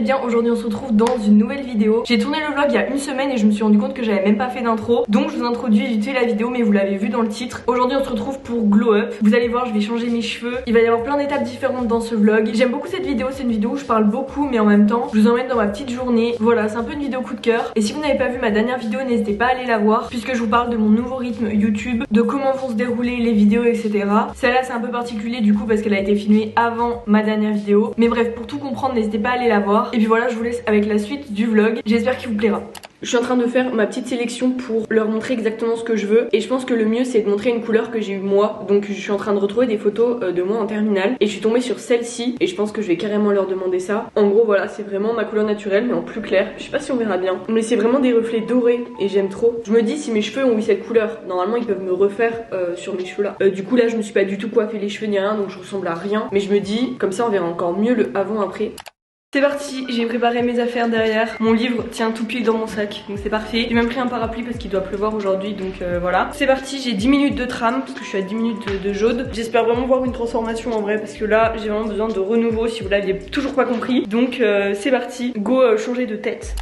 bien, aujourd'hui on se retrouve dans une nouvelle vidéo. J'ai tourné le vlog il y a une semaine et je me suis rendu compte que j'avais même pas fait d'intro. Donc je vous introduis vite fait la vidéo, mais vous l'avez vu dans le titre. Aujourd'hui on se retrouve pour Glow Up. Vous allez voir, je vais changer mes cheveux. Il va y avoir plein d'étapes différentes dans ce vlog. J'aime beaucoup cette vidéo, c'est une vidéo où je parle beaucoup mais en même temps je vous emmène dans ma petite journée. Voilà, c'est un peu une vidéo coup de cœur. Et si vous n'avez pas vu ma dernière vidéo, n'hésitez pas à aller la voir, puisque je vous parle de mon nouveau rythme YouTube, de comment vont se dérouler les vidéos, etc. Celle-là c'est un peu particulier du coup parce qu'elle a été filmée avant ma dernière vidéo. Mais bref, pour tout comprendre, n'hésitez pas à aller la voir. Et puis voilà, je vous laisse avec la suite du vlog. J'espère qu'il vous plaira. Je suis en train de faire ma petite sélection pour leur montrer exactement ce que je veux. Et je pense que le mieux c'est de montrer une couleur que j'ai eu moi. Donc je suis en train de retrouver des photos de moi en terminale. Et je suis tombée sur celle-ci. Et je pense que je vais carrément leur demander ça. En gros voilà, c'est vraiment ma couleur naturelle mais en plus clair. Je sais pas si on verra bien. Mais c'est vraiment des reflets dorés et j'aime trop. Je me dis si mes cheveux ont eu cette couleur, normalement ils peuvent me refaire sur mes cheveux là. Du coup là je me suis pas du tout coiffé les cheveux ni rien. Donc je ressemble à rien. Mais je me dis comme ça on verra encore mieux le avant après. C'est parti, j'ai préparé mes affaires derrière. Mon livre tient tout pile dans mon sac, donc c'est parfait. J'ai même pris un parapluie parce qu'il doit pleuvoir aujourd'hui, donc voilà. C'est parti, j'ai 10 minutes de tram parce que je suis à 10 minutes de Jaude. J'espère vraiment voir une transformation en vrai parce que là j'ai vraiment besoin de renouveau si vous l'aviez toujours pas compris. Donc c'est parti, go changer de tête.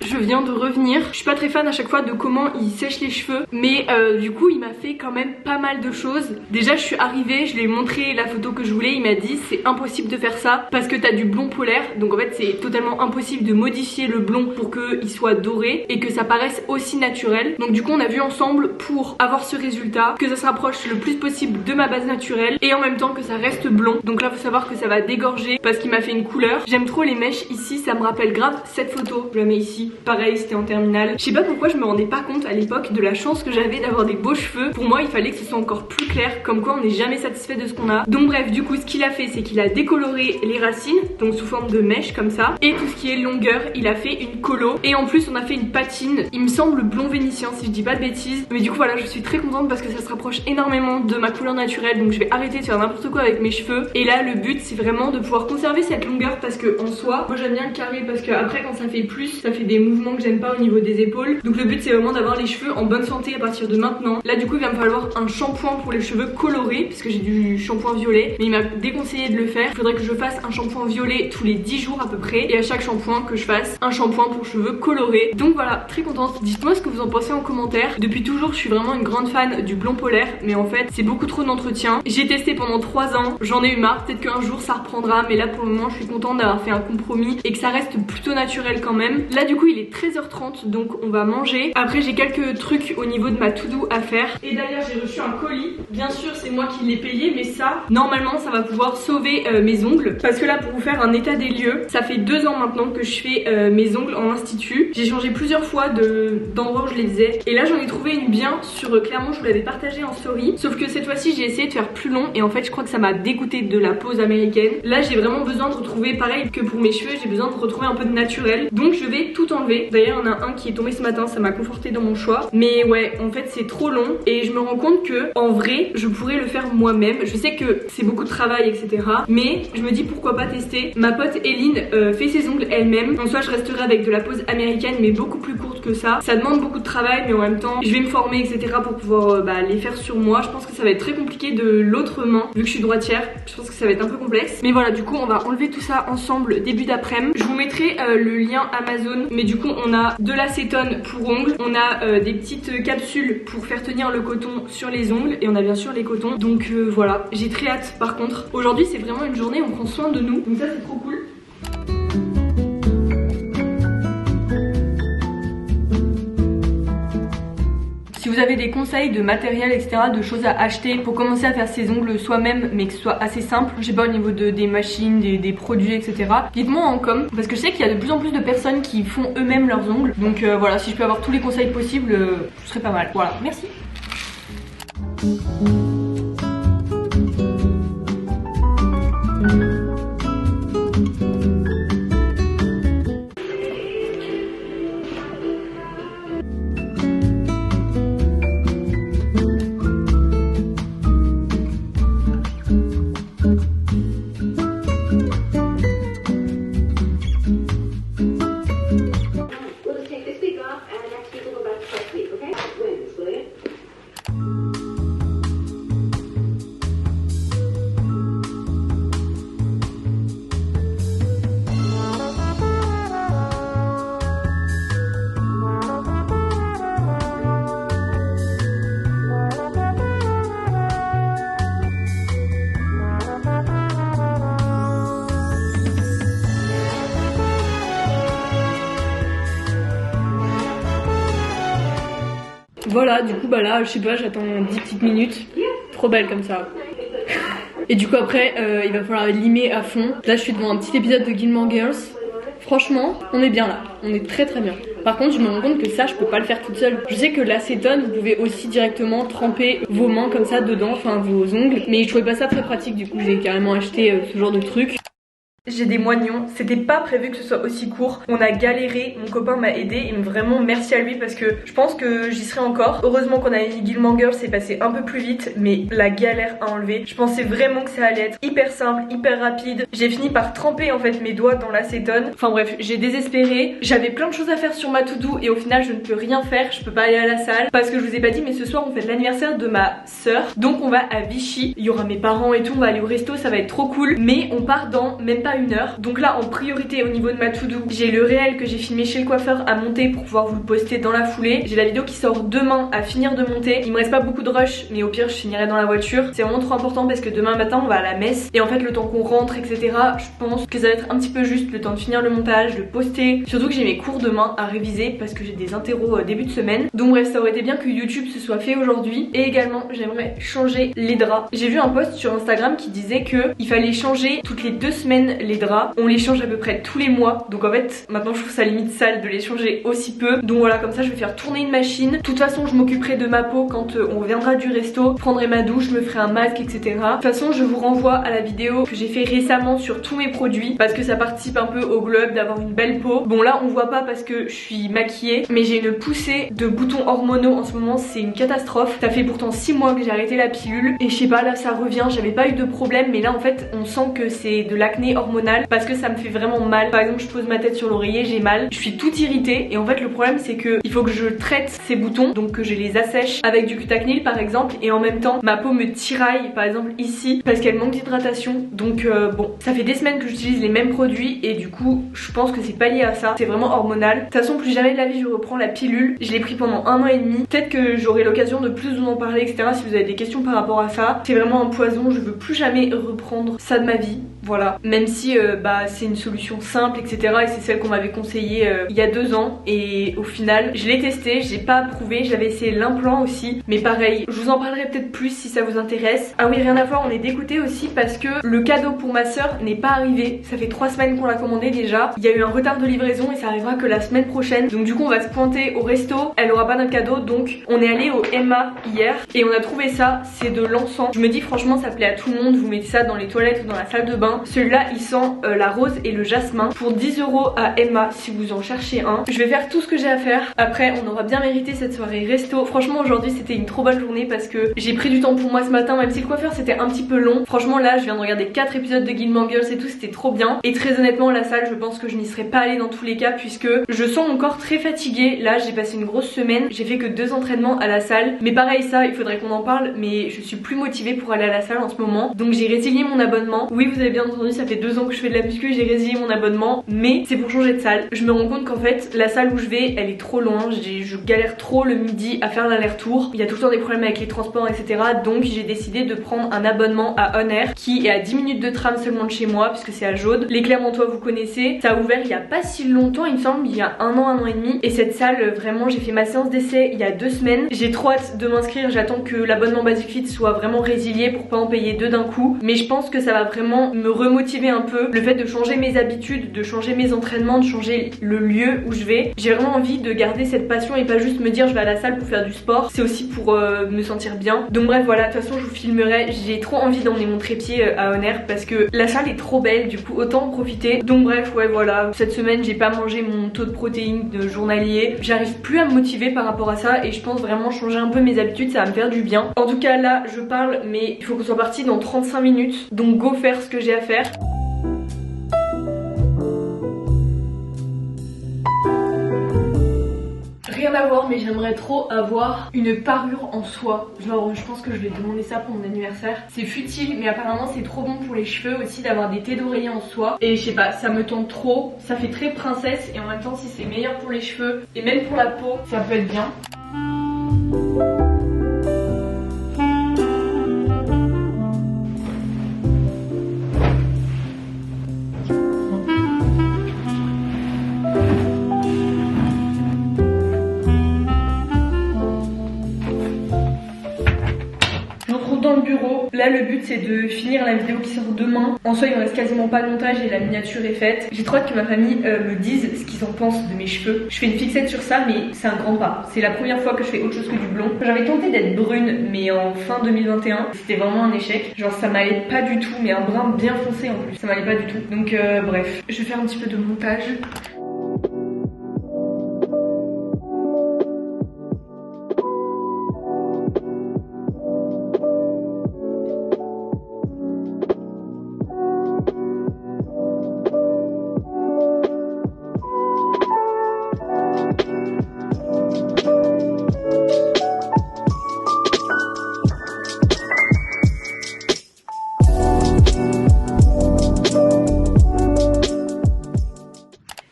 Je viens de revenir, je suis pas très fan à chaque fois de comment il sèche les cheveux, mais du coup il m'a fait quand même pas mal de choses. Déjà je suis arrivée, je lui ai montré la photo que je voulais, il m'a dit c'est impossible de faire ça parce que t'as du blond polaire, donc en fait c'est totalement impossible de modifier le blond pour qu'il soit doré et que ça paraisse aussi naturel. Donc du coup on a vu ensemble pour avoir ce résultat, que ça se rapproche le plus possible de ma base naturelle et en même temps que ça reste blond. Donc là faut savoir que ça va dégorger parce qu'il m'a fait une couleur. J'aime trop les mèches ici, ça me rappelle grave cette photo, je la mets ici. Pareil, c'était en terminale. Je sais pas pourquoi je me rendais pas compte à l'époque de la chance que j'avais d'avoir des beaux cheveux. Pour moi il fallait que ce soit encore plus clair, comme quoi on n'est jamais satisfait de ce qu'on a. Donc bref, du coup ce qu'il a fait c'est qu'il a décoloré les racines, donc sous forme de mèche comme ça. Et tout ce qui est longueur, il a fait une colo. Et en plus on a fait une patine, il me semble blond vénitien si je dis pas de bêtises. Mais du coup voilà, je suis très contente parce que ça se rapproche énormément de ma couleur naturelle. Donc je vais arrêter de faire n'importe quoi avec mes cheveux. Et là le but c'est vraiment de pouvoir conserver cette longueur parce que en soi, moi j'aime bien le carré parce que après quand ça fait plus, ça fait des mouvements que j'aime pas au niveau des épaules. Donc le but c'est vraiment d'avoir les cheveux en bonne santé à partir de maintenant. Là du coup il va me falloir un shampoing pour les cheveux colorés puisque j'ai du shampoing violet, mais il m'a déconseillé de le faire. Il faudrait que je fasse un shampoing violet tous les 10 jours à peu près et à chaque shampoing que je fasse un shampoing pour cheveux colorés. Donc voilà, très contente. Dites-moi ce que vous en pensez en commentaire. Depuis toujours je suis vraiment une grande fan du blond polaire, mais en fait c'est beaucoup trop d'entretien. J'ai testé pendant 3 ans, j'en ai eu marre. Peut-être qu'un jour ça reprendra, mais là pour le moment je suis contente d'avoir fait un compromis et que ça reste plutôt naturel quand même. Là du coup il est 13h30, donc on va manger. Après j'ai quelques trucs au niveau de ma to-do à faire. Et d'ailleurs j'ai reçu un colis. Bien sûr c'est moi qui l'ai payé, mais ça normalement ça va pouvoir sauver mes ongles. Parce que là pour vous faire un état des lieux, ça fait 2 ans maintenant que je fais mes ongles en institut. J'ai changé plusieurs fois d'endroit où je les faisais. Et là j'en ai trouvé une bien sur Clermont, je vous l'avais partagé en story. Sauf que cette fois-ci j'ai essayé de faire plus long et en fait je crois que ça m'a dégoûté de la pose américaine. Là j'ai vraiment besoin de retrouver, pareil que pour mes cheveux, j'ai besoin de retrouver un peu de naturel. Donc je vais tout enlever. D'ailleurs il y en a un qui est tombé ce matin, ça m'a conforté dans mon choix. Mais ouais, en fait c'est trop long et je me rends compte que en vrai je pourrais le faire moi-même. Je sais que c'est beaucoup de travail etc, mais je me dis pourquoi pas tester. Ma pote Eline fait ses ongles elle-même. En soi je resterai avec de la pose américaine mais beaucoup plus courte que ça. Ça demande beaucoup de travail mais en même temps je vais me former etc pour pouvoir les faire sur moi. Je pense que ça va être très compliqué de l'autre main vu que je suis droitière. Je pense que ça va être un peu complexe. Mais voilà, du coup on va enlever tout ça ensemble début d'après-midi. Je vous mettrai le lien Amazon, mais du coup on a de l'acétone pour ongles, on a des petites capsules pour faire tenir le coton sur les ongles et on a bien sûr les cotons. Donc voilà, j'ai très hâte par contre. Aujourd'hui c'est vraiment une journée où on prend soin de nous, donc ça c'est trop cool. Si vous avez des conseils de matériel etc, de choses à acheter pour commencer à faire ses ongles soi-même mais que ce soit assez simple, je sais pas au niveau des machines, des produits etc, dites-moi en com parce que je sais qu'il y a de plus en plus de personnes qui font eux-mêmes leurs ongles. Donc voilà, si je peux avoir tous les conseils possibles ce serait pas mal. Voilà, merci. Voilà, du coup bah là je sais pas, j'attends 10 petites minutes. Trop belle comme ça. Et du coup après il va falloir limer à fond. Là je suis devant un petit épisode de Gilmore Girls. Franchement on est bien là, on est très très bien. Par contre je me rends compte que ça je peux pas le faire toute seule. Je sais que l'acétone vous pouvez aussi directement tremper vos mains comme ça dedans, enfin vos ongles. Mais je trouvais pas ça très pratique, du coup j'ai carrément acheté ce genre de truc. J'ai des moignons, c'était pas prévu que ce soit aussi court. On a galéré, mon copain m'a aidé et vraiment merci à lui parce que je pense que j'y serai encore. Heureusement qu'on a mis Gilmore Girls, c'est passé un peu plus vite, mais la galère à enlever. Je pensais vraiment que ça allait être hyper simple, hyper rapide. J'ai fini par tremper en fait mes doigts dans l'acétone. Enfin bref, j'ai désespéré. J'avais plein de choses à faire sur ma to-do et au final je ne peux rien faire. Je peux pas aller à la salle parce que je vous ai pas dit, mais ce soir on fête l'anniversaire de ma soeur. Donc on va à Vichy, il y aura mes parents et tout, on va aller au resto, ça va être trop cool. Mais on part dans même pas 1 heure. Donc là en priorité au niveau de ma to-do, j'ai le réel que j'ai filmé chez le coiffeur à monter pour pouvoir vous le poster dans la foulée. J'ai la vidéo qui sort demain à finir de monter. Il me reste pas beaucoup de rush, mais au pire je finirai dans la voiture. C'est vraiment trop important parce que demain matin on va à la messe. Et en fait le temps qu'on rentre etc, je pense que ça va être un petit peu juste le temps de finir le montage, de poster. Surtout que j'ai mes cours demain à réviser parce que j'ai des interros début de semaine. Donc bref, ça aurait été bien que YouTube se soit fait aujourd'hui. Et également j'aimerais changer les draps. J'ai vu un post sur Instagram qui disait que il fallait changer toutes les 2 semaines les draps. On les change à peu près tous les mois. Donc en fait maintenant je trouve ça limite sale de les changer aussi peu. Donc voilà, comme ça je vais faire tourner une machine. De toute façon je m'occuperai de ma peau quand on reviendra du resto. Je prendrai ma douche, je me ferai un masque etc. De toute façon je vous renvoie à la vidéo que j'ai fait récemment sur tous mes produits parce que ça participe un peu au glow up d'avoir une belle peau. Bon là on voit pas parce que je suis maquillée, mais j'ai une poussée de boutons hormonaux en ce moment, c'est une catastrophe. Ça fait pourtant 6 mois que j'ai arrêté la pilule et je sais pas, là ça revient. J'avais pas eu de problème mais là en fait on sent que c'est de l'acné hormonal parce que ça me fait vraiment mal. Par exemple je pose ma tête sur l'oreiller, j'ai mal, je suis toute irritée et en fait le problème c'est que il faut que je traite ces boutons, donc que je les assèche avec du Cutacnil par exemple, et en même temps ma peau me tiraille par exemple ici parce qu'elle manque d'hydratation. Donc bon, ça fait des semaines que j'utilise les mêmes produits et du coup je pense que c'est pas lié à ça, c'est vraiment hormonal. De toute façon plus jamais de la vie je reprends la pilule, je l'ai pris pendant 1 an et demi. Peut-être que j'aurai l'occasion de plus vous en parler etc si vous avez des questions par rapport à ça. C'est vraiment un poison, je veux plus jamais reprendre ça de ma vie, voilà. Même si bah c'est une solution simple etc et c'est celle qu'on m'avait conseillée il y a 2 ans et au final je l'ai testé, j'ai pas approuvé. J'avais essayé l'implant aussi mais pareil, je vous en parlerai peut-être plus si ça vous intéresse. Ah oui, rien à voir, on est dégoûté aussi parce que le cadeau pour ma soeur n'est pas arrivé. Ça fait 3 semaines qu'on l'a commandé déjà, il y a eu un retard de livraison et ça arrivera que la semaine prochaine. Donc du coup on va se pointer au resto, elle aura pas notre cadeau, donc on est allé au Emma hier et on a trouvé ça, c'est de l'encens. Je me dis franchement ça plaît à tout le monde, vous mettez ça dans les toilettes ou dans la salle de bain. Celui-là il sent la rose et le jasmin pour 10 € à Emma si vous en cherchez un. Je vais faire tout ce que j'ai à faire. Après on aura bien mérité cette soirée resto. Franchement aujourd'hui c'était une trop bonne journée parce que j'ai pris du temps pour moi ce matin, même si le coiffeur c'était un petit peu long. Franchement là je viens de regarder 4 épisodes de Gilmore Girls et tout, c'était trop bien. Et très honnêtement la salle je pense que je n'y serais pas allée dans tous les cas puisque je sens mon corps très fatigué. Là j'ai passé une grosse semaine, j'ai fait que 2 entraînements à la salle. Mais pareil ça il faudrait qu'on en parle, mais je suis plus motivée pour aller à la salle en ce moment. Donc j'ai résilié mon abonnement. Oui vous avez bien entendu, ça fait 2 ans que je fais de la muscu, j'ai résilié mon abonnement, mais c'est pour changer de salle. Je me rends compte qu'en fait la salle où je vais elle est trop loin, je galère trop le midi à faire l'aller-retour. Il y a tout le temps des problèmes avec les transports etc. Donc j'ai décidé de prendre un abonnement à On Air qui est à 10 minutes de tram seulement de chez moi puisque c'est à Jaude. Les Clermontois vous connaissez, ça a ouvert il y a pas si longtemps il me semble, il y a 1 an et demi. Et cette salle vraiment j'ai fait ma séance d'essai il y a 2 semaines. J'ai trop hâte de m'inscrire, j'attends que l'abonnement Basic Fit soit vraiment résilié pour pas en payer 2 d'un coup. Mais je pense que ça va vraiment me remotiver un peu, le fait de changer mes habitudes, de changer mes entraînements, de changer le lieu où je vais. J'ai vraiment envie de garder cette passion et pas juste me dire je vais à la salle pour faire du sport, c'est aussi pour me sentir bien. Donc bref voilà, de toute façon je vous filmerai, j'ai trop envie d'emmener mon trépied à On Air parce que la salle est trop belle, du coup autant en profiter. Donc bref ouais voilà, cette semaine j'ai pas mangé mon taux de protéines de journalier, j'arrive plus à me motiver par rapport à ça et je pense vraiment changer un peu mes habitudes, ça va me faire du bien. En tout cas là je parle mais il faut qu'on soit parti dans 35 minutes, donc go faire ce que j'ai à faire. Rien à voir mais j'aimerais trop avoir une parure en soie. Genre je pense que je vais demander ça pour mon anniversaire. C'est futile mais apparemment c'est trop bon pour les cheveux aussi d'avoir des thés d'oreiller en soie. Et je sais pas, ça me tente trop. Ça fait très princesse et en même temps si c'est meilleur pour les cheveux et même pour la peau ça peut être bien. but c'est de finir la vidéo qui sort demain. En soi il me reste quasiment pas de montage et la miniature est faite. J'ai trop hâte que ma famille me dise ce qu'ils en pensent de mes cheveux. Je fais une fixette sur ça mais c'est un grand pas. C'est la première fois que je fais autre chose que du blond. J'avais tenté d'être brune mais en fin 2021 c'était vraiment un échec. Genre ça m'allait pas du tout, mais un brun bien foncé en plus. Ça m'allait pas du tout. Donc bref, je vais faire un petit peu de montage.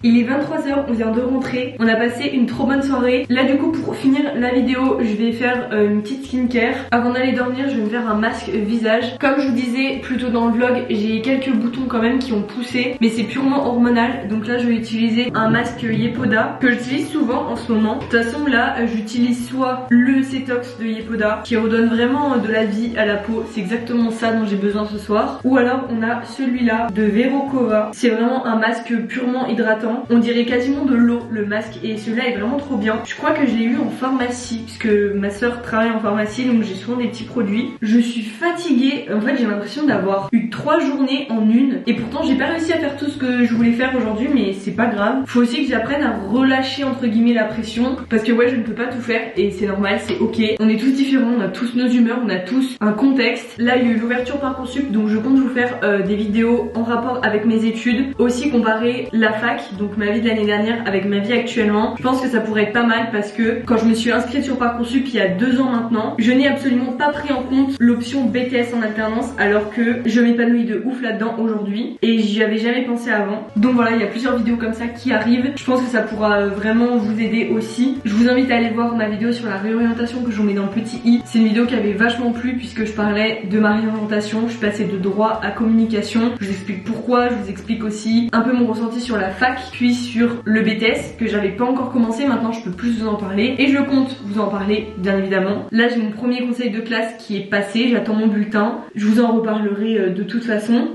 Il est 23h, on vient de rentrer, on a passé une trop bonne soirée. Là du coup pour finir la vidéo, je vais faire une petite skincare. Avant d'aller dormir, je vais me faire un masque visage. Comme je vous disais plus tôt dans le vlog, j'ai quelques boutons quand même qui ont poussé, mais c'est purement hormonal. Donc là je vais utiliser un masque Yepoda que j'utilise souvent en ce moment. De toute façon là j'utilise soit le Cetox de Yepoda qui redonne vraiment de la vie à la peau, c'est exactement ça dont j'ai besoin ce soir. Ou alors on a celui-là de Verokova, c'est vraiment un masque purement hydratant. On dirait quasiment de l'eau le masque et celui-là est vraiment trop bien. Je crois que je l'ai eu en pharmacie puisque ma soeur travaille en pharmacie donc j'ai souvent des petits produits. Je suis fatiguée, en fait j'ai l'impression d'avoir eu 3 journées en une et pourtant j'ai pas réussi à faire tout ce que je voulais faire aujourd'hui mais c'est pas grave. Faut aussi que j'apprenne à relâcher entre guillemets la pression parce que ouais je ne peux pas tout faire et c'est normal, c'est ok. On est tous différents, on a tous nos humeurs, on a tous un contexte. Là il y a eu l'ouverture Parcoursup donc je compte vous faire des vidéos en rapport avec mes études. Aussi comparer la fac, donc ma vie de l'année dernière avec ma vie actuellement. Je pense que ça pourrait être pas mal parce que quand je me suis inscrite sur Parcoursup il y a 2 ans maintenant, je n'ai absolument pas pris en compte l'option BTS en alternance alors que je m'épanouis de ouf là-dedans aujourd'hui et j'y avais jamais pensé avant. Donc voilà, il y a plusieurs vidéos comme ça qui arrivent. Je pense que ça pourra vraiment vous aider aussi. Je vous invite à aller voir ma vidéo sur la réorientation que je vous mets dans le petit i. C'est une vidéo qui avait vachement plu puisque je parlais de ma réorientation. Je suis passée de droit à communication. Je vous explique pourquoi, je vous explique aussi un peu mon ressenti sur la fac, puis sur le BTS que j'avais pas encore commencé. Maintenant je peux plus vous en parler et je compte vous en parler bien évidemment. Là j'ai mon premier conseil de classe qui est passé, j'attends mon bulletin. Je vous en reparlerai de toute façon.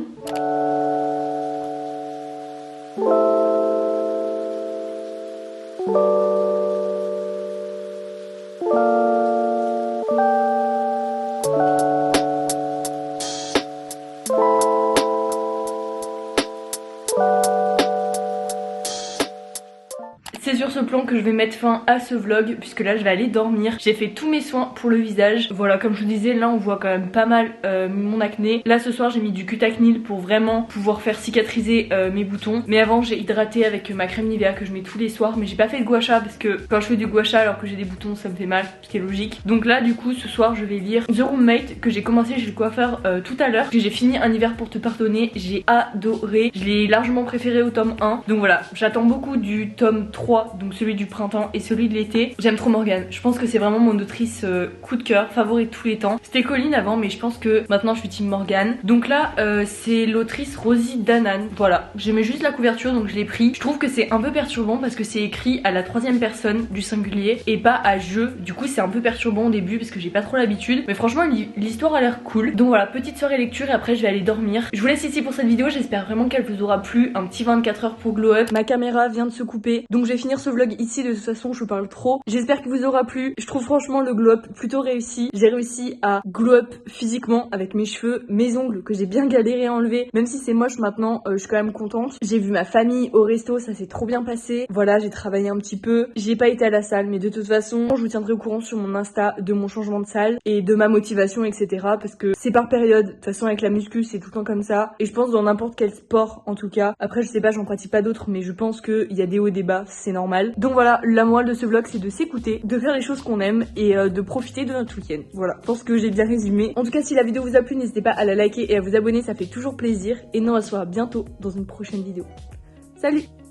C'est sur ce plan que je vais mettre fin à ce vlog puisque là je vais aller dormir. J'ai fait tous mes soins pour le visage. Voilà, comme je vous disais, là on voit quand même pas mal mon acné. Là ce soir j'ai mis du Cutacnil pour vraiment pouvoir faire cicatriser mes boutons. Mais avant j'ai hydraté avec ma crème Nivea que je mets tous les soirs. Mais j'ai pas fait de gua sha parce que quand je fais du gua sha alors que j'ai des boutons ça me fait mal, ce qui est logique. Donc là du coup ce soir je vais lire The Roommate que j'ai commencé chez le coiffeur tout à l'heure. J'ai fini Un hiver pour te pardonner, j'ai adoré. Je l'ai largement préféré au tome 1. Donc voilà, j'attends beaucoup du tome 3, donc celui du printemps et celui de l'été. J'aime trop Morgane, je pense que c'est vraiment mon autrice coup de cœur, favorite de tous les temps. C'était Colline avant mais je pense que maintenant je suis team Morgane. Donc là c'est l'autrice Rosie Danan. Voilà, j'aimais juste la couverture donc je l'ai pris. Je trouve que c'est un peu perturbant parce que c'est écrit à la 3e personne du singulier et pas à je. Du coup c'est un peu perturbant au début parce que j'ai pas trop l'habitude. Mais franchement l'histoire a l'air cool. Donc voilà, petite soirée lecture et après je vais aller dormir. Je vous laisse ici pour cette vidéo, j'espère vraiment qu'elle vous aura plu. Un petit 24 heures pour glow up. Ma caméra vient de se couper donc je vais finir ce vlog ici, de toute façon je vous parle trop. J'espère qu'il vous aura plu. Je trouve franchement le glow up plutôt réussi. J'ai réussi à glow up physiquement avec mes cheveux, mes ongles que j'ai bien galéré à enlever. Même si c'est moche maintenant, je suis quand même contente. J'ai vu ma famille au resto, ça s'est trop bien passé. Voilà, j'ai travaillé un petit peu. J'ai pas été à la salle mais de toute façon je vous tiendrai au courant sur mon Insta de mon changement de salle et de ma motivation etc. Parce que c'est par période. De toute façon avec la muscu c'est tout le temps comme ça. Et je pense dans n'importe quel sport en tout cas. Après je sais pas, j'en pratique pas d'autres mais je pense qu'il y a des hauts et des bas, c'est normal. Donc voilà, la morale de ce vlog c'est de s'écouter, de faire les choses qu'on aime et de profiter de notre week-end. Voilà, je pense que j'ai bien résumé. En tout cas si la vidéo vous a plu, n'hésitez pas à la liker et à vous abonner, ça fait toujours plaisir. Et nous on se revoit bientôt dans une prochaine vidéo. Salut!